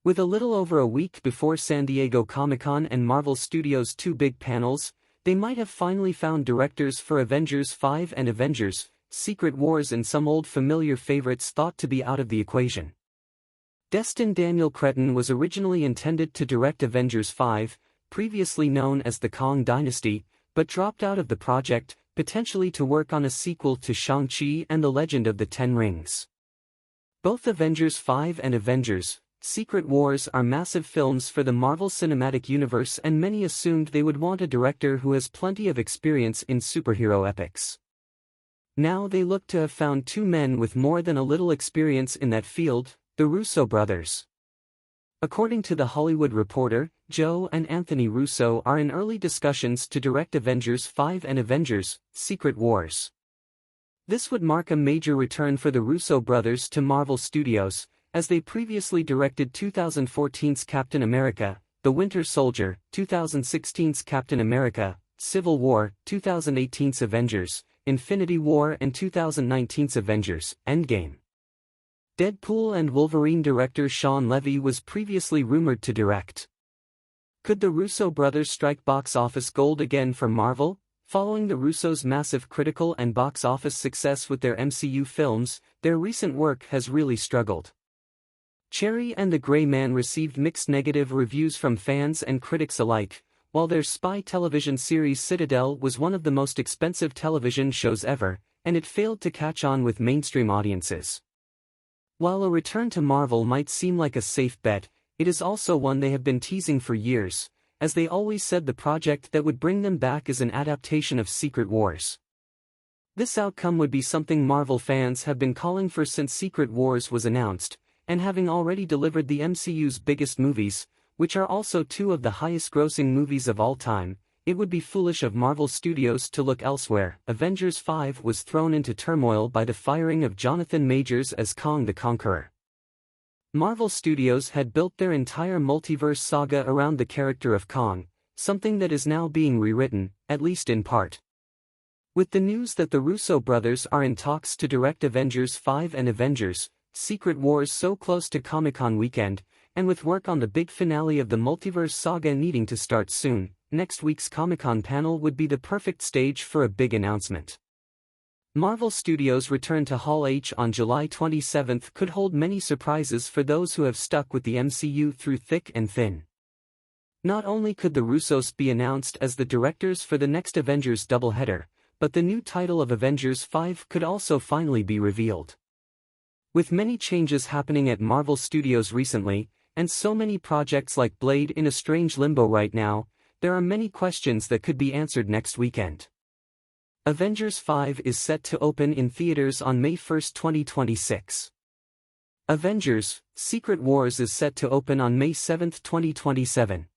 With a little over a week before San Diego Comic-Con and Marvel Studios' two big panels, they might have finally found directors for Avengers 5 and Avengers: Secret Wars, and some old familiar favorites thought to be out of the equation. Destin Daniel Cretton was originally intended to direct Avengers 5, previously known as the Kang Dynasty, but dropped out of the project, potentially to work on a sequel to Shang-Chi and the Legend of the Ten Rings. Both Avengers 5 and Avengers: Secret Wars are massive films for the Marvel Cinematic Universe, and many assumed they would want a director who has plenty of experience in superhero epics. Now they look to have found two men with more than a little experience in that field, the Russo brothers. According to The Hollywood Reporter, Joe and Anthony Russo are in early discussions to direct Avengers 5 and Avengers: Secret Wars. This would mark a major return for the Russo brothers to Marvel Studios, as they previously directed 2014's Captain America: The Winter Soldier, 2016's Captain America: Civil War, 2018's Avengers: Infinity War, and 2019's Avengers: Endgame. Deadpool and Wolverine director Shawn Levy was previously rumored to direct. Could the Russo brothers strike box office gold again for Marvel? Following the Russos' massive critical and box office success with their MCU films, their recent work has really struggled. Cherry and the Gray Man received mixed negative reviews from fans and critics alike, while their spy television series Citadel was one of the most expensive television shows ever, and it failed to catch on with mainstream audiences. While a return to Marvel might seem like a safe bet, it is also one they have been teasing for years, as they always said the project that would bring them back is an adaptation of Secret Wars. This outcome would be something Marvel fans have been calling for since Secret Wars was announced, and having already delivered the MCU's biggest movies, which are also two of the highest-grossing movies of all time, it would be foolish of Marvel Studios to look elsewhere. Avengers 5 was thrown into turmoil by the firing of Jonathan Majors as Kang the Conqueror. Marvel Studios had built their entire multiverse saga around the character of Kang, something that is now being rewritten, at least in part. With the news that the Russo brothers are in talks to direct Avengers 5 and Avengers: Secret Wars so close to Comic-Con weekend, and with work on the big finale of the multiverse saga needing to start soon, next week's Comic-Con panel would be the perfect stage for a big announcement. Marvel Studios' return to Hall H on July 27 could hold many surprises for those who have stuck with the MCU through thick and thin. Not only could the Russos be announced as the directors for the next Avengers doubleheader, but the new title of Avengers 5 could also finally be revealed. With many changes happening at Marvel Studios recently, and so many projects like Blade in a strange limbo right now, there are many questions that could be answered next weekend. Avengers 5 is set to open in theaters on May 1, 2026. Avengers: Secret Wars is set to open on May 7, 2027.